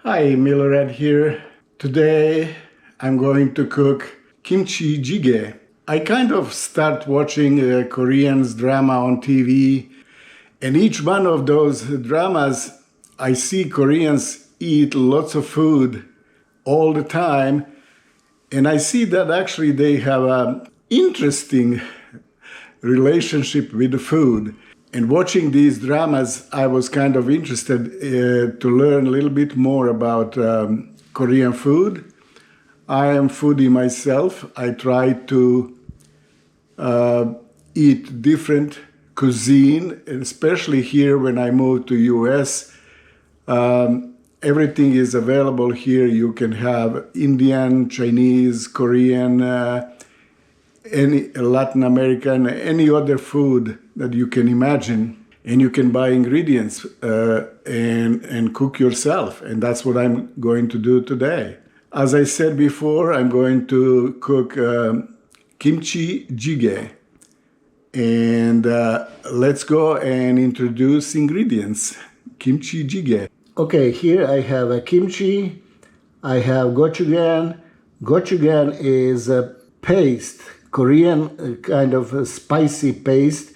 Hi, Milorad here. Today I'm going to cook Kimchi Jjigae. I kind of start watching Korean's drama on TV, and each one of those dramas I see Koreans eat lots of food all the time, and I see that actually they have an interesting relationship with the food. And watching these dramas, I was kind of interested to learn a little bit more about Korean food. I am foodie myself. I try to eat different cuisine, especially here when I moved to US. Everything is available here. You can have Indian, Chinese, Korean, any Latin American, any other food that you can imagine, and you can buy ingredients and cook yourself. And that's what I'm going to do today. As I said before, I'm going to cook Kimchi Jjigae. And let's go and introduce ingredients. Kimchi Jjigae. Okay, here I have a kimchi. I have gochujang. Gochujang is a paste, Korean kind of a spicy paste,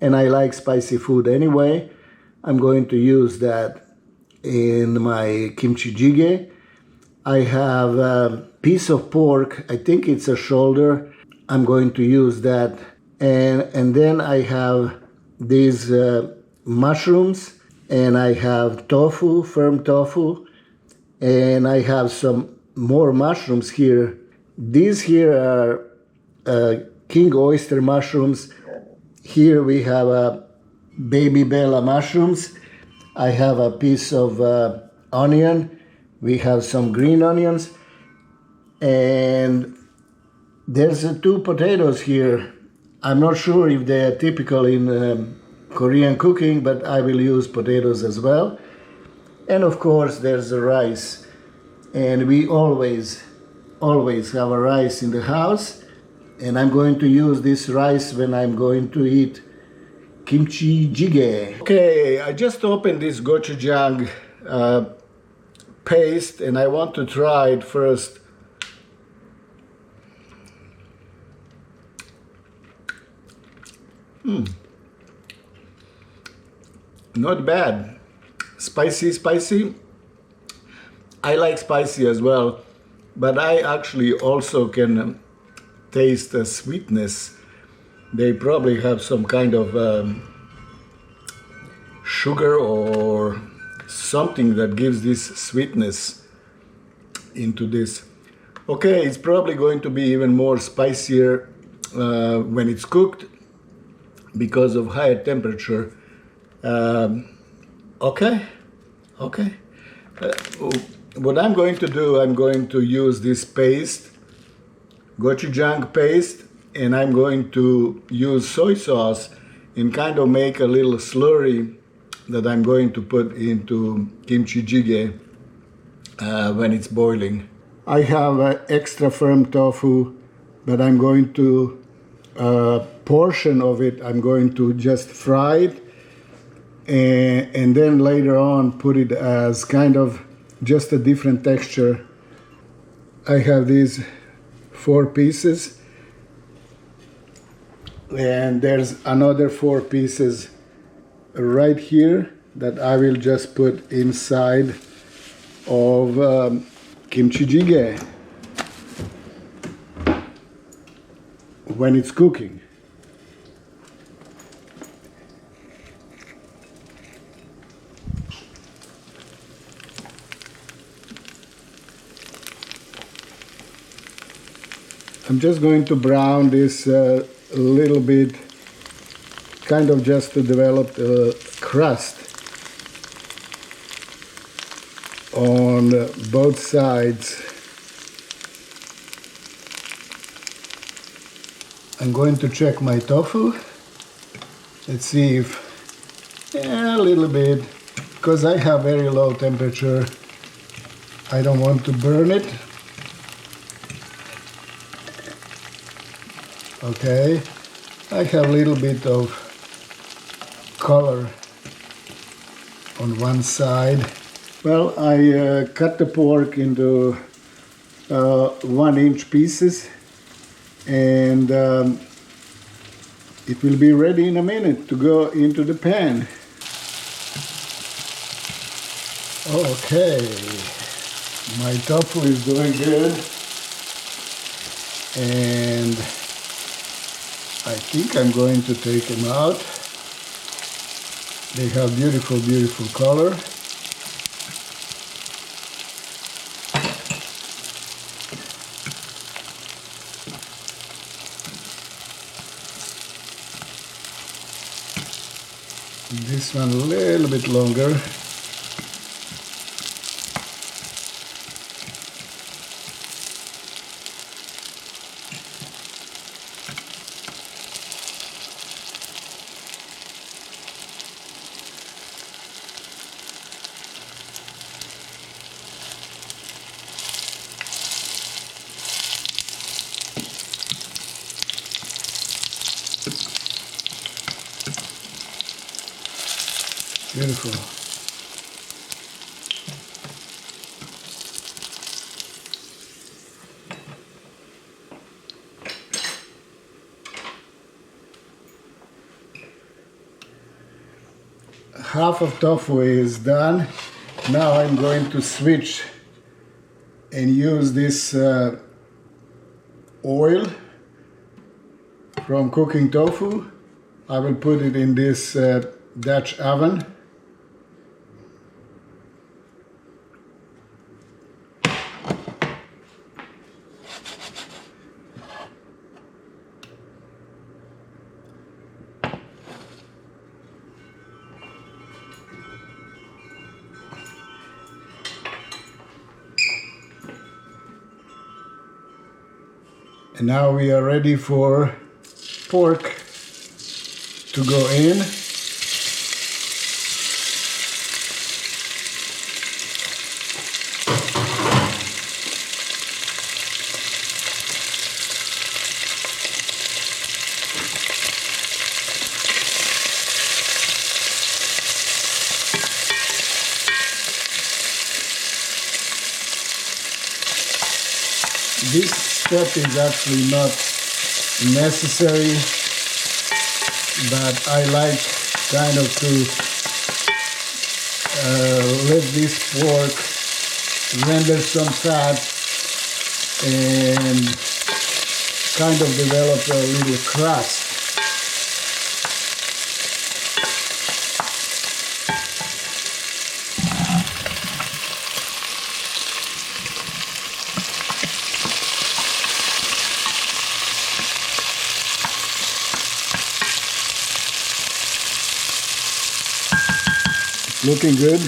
and I like spicy food anyway. I'm going to use that in my kimchi jjigae. I have a piece of pork, I think it's a shoulder. I'm going to use that. And then I have these mushrooms, and I have tofu, firm tofu, and I have some more mushrooms here. These here are king oyster mushrooms. Here we have baby bella mushrooms. I have a piece of onion. We have some green onions. And there's two potatoes here. I'm not sure if they are typical in Korean cooking, but I will use potatoes as well. And of course, there's the rice. And we always have a rice in the house. And I'm going to use this rice when I'm going to eat kimchi jjigae. Okay, I just opened this gochujang paste, and I want to try it first. Not bad. Spicy. I like spicy as well, but I actually also can taste the sweetness. They probably have some kind of sugar or something that gives this sweetness into this. Okay, it's probably going to be even more spicier when it's cooked because of higher temperature. Okay. What I'm going to do, I'm going to use this paste, gochujang paste, and I'm going to use soy sauce and kind of make a little slurry that I'm going to put into kimchi jjigae when it's boiling. I have extra firm tofu, but I'm going to portion of it, I'm going to just fry it and then later on put it as kind of just a different texture. I have these 4 pieces, and there's another 4 pieces right here that I will just put inside of kimchi jjigae when it's cooking. I'm just going to brown this a little bit, kind of just to develop a crust on both sides. I'm going to check my tofu. Let's see if, a little bit, because I have very low temperature. I don't want to burn it. Okay, I have a little bit of color on one side. Well, I cut the pork into 1-inch pieces, and it will be ready in a minute to go into the pan. Okay, my tofu is doing good, and I think I'm going to take them out. They have beautiful, beautiful color. This one a little bit longer. Beautiful. Half of tofu is done. Now I'm going to switch and use this oil from cooking tofu. I will put it in this Dutch oven. And now we are ready for pork to go in. This step is actually not necessary, but I like kind of to let this pork render some fat and kind of develop a little crust. Looking good.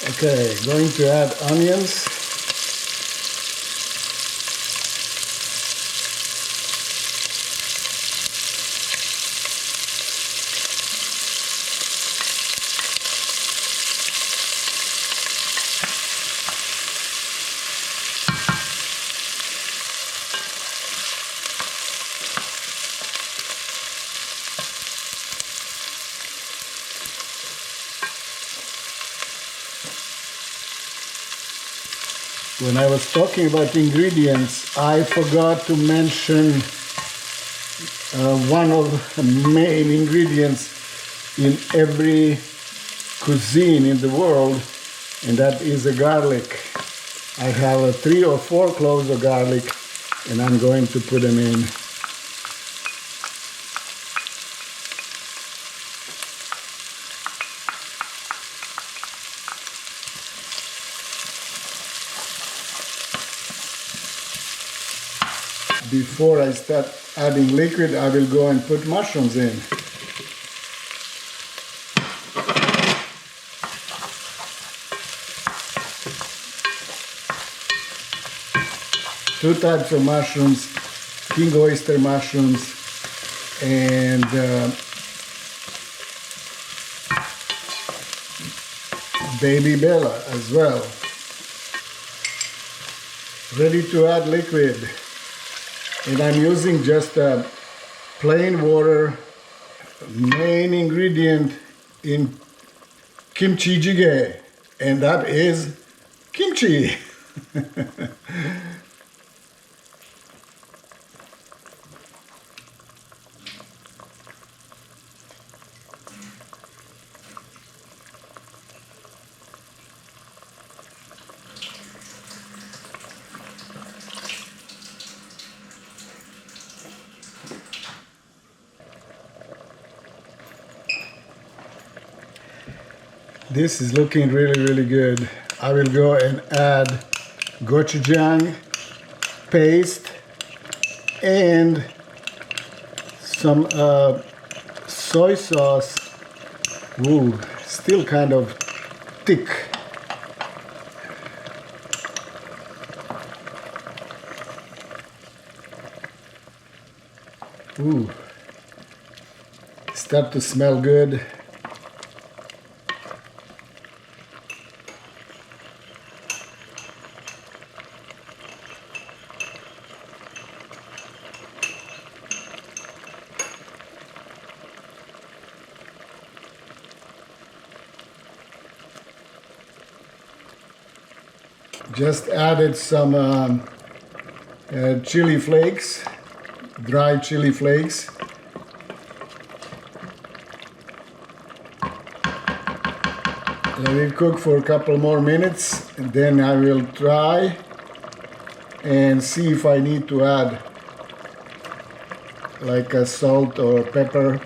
Okay, going to add onions. When I was talking about ingredients, I forgot to mention one of the main ingredients in every cuisine in the world, and that is the garlic. I have 3 or 4 cloves of garlic, and I'm going to put them in. Before I start adding liquid, I will go and put mushrooms in. Two types of mushrooms, king oyster mushrooms and baby Bella as well. Ready to add liquid. And I'm using just plain water, main ingredient in Kimchi Jjigae, and that is kimchi. This is looking really, really good. I will go and add gochujang paste and some soy sauce. Ooh, still kind of thick. Ooh, start to smell good. Just added some chili flakes, dried chili flakes. Let it cook for a couple more minutes, and then I will try and see if I need to add like a salt or pepper.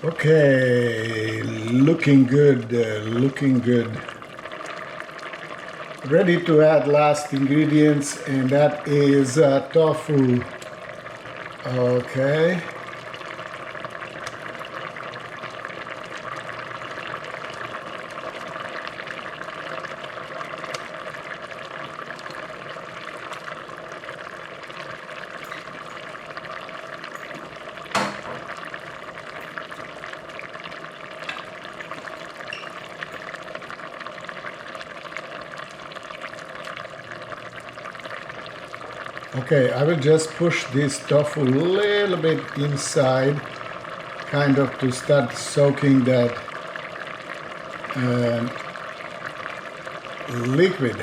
Okay, looking good, looking good. Ready to add last ingredients, and that is tofu. Okay. Okay, I will just push this tofu a little bit inside, kind of to start soaking that liquid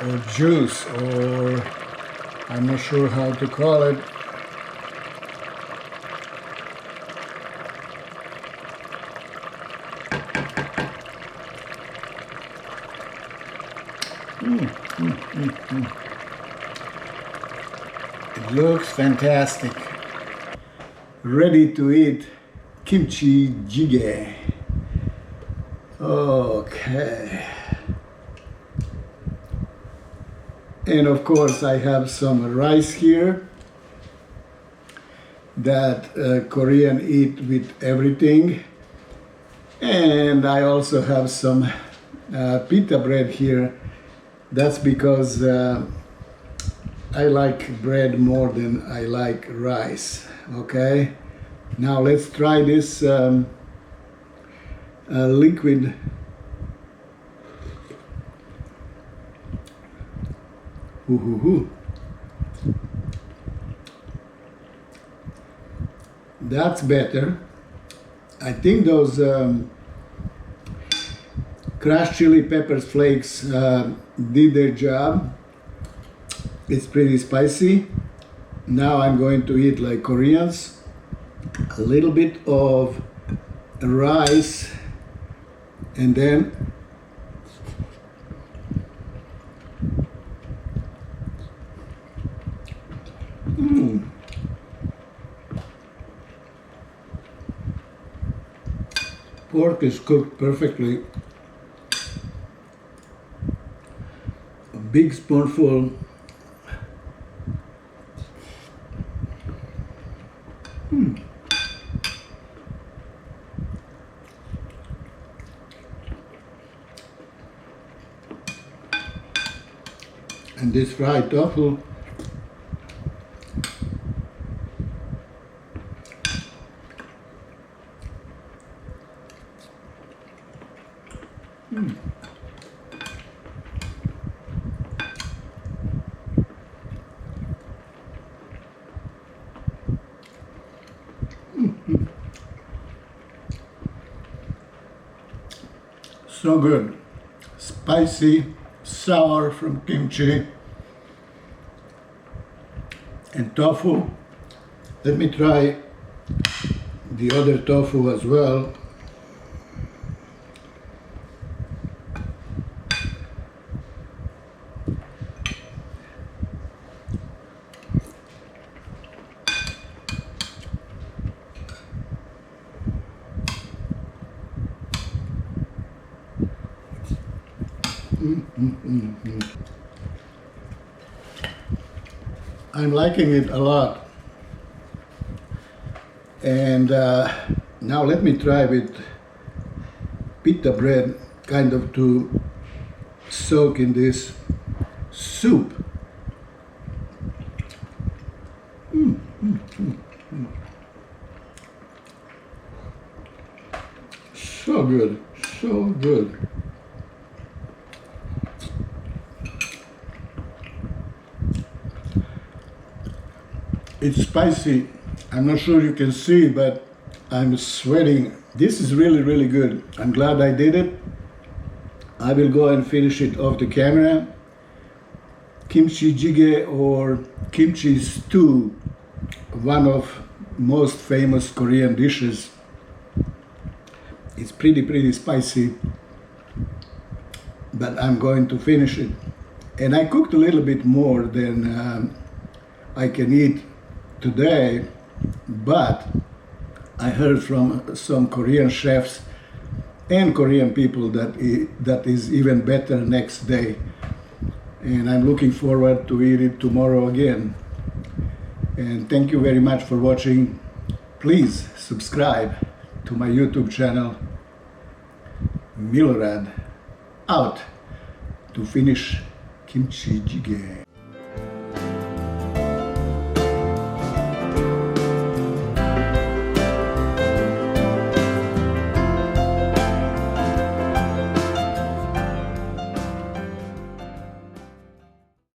or juice, or I'm not sure how to call it. It looks fantastic. Ready to eat Kimchi Jjigae. Okay. And of course I have some rice here that Korean eat with everything. And I also have some pita bread here. That's because I like bread more than I like rice. Okay, now let's try this liquid. That's better. I think those crushed chili peppers flakes did their job. It's pretty spicy. Now I'm going to eat like Koreans. A little bit of rice, and then pork is cooked perfectly. A big spoonful. And this fried tofu So good. Spicy, sour from kimchi, and tofu. Let me try the other tofu as well. I'm liking it a lot. And now let me try with pita bread, kind of to soak in this soup. So good, so good. It's spicy. I'm not sure you can see, but I'm sweating. This is really, really good. I'm glad I did it. I will go and finish it off the camera. Kimchi Jjigae or kimchi stew, one of most famous Korean dishes. It's pretty spicy, but I'm going to finish it. And I cooked a little bit more than I can eat today, but I heard from some Korean chefs and Korean people that is even better next day. And I'm looking forward to eat it tomorrow again. And thank you very much for watching. Please subscribe to my YouTube channel. Milorad out to finish Kimchi Jjigae.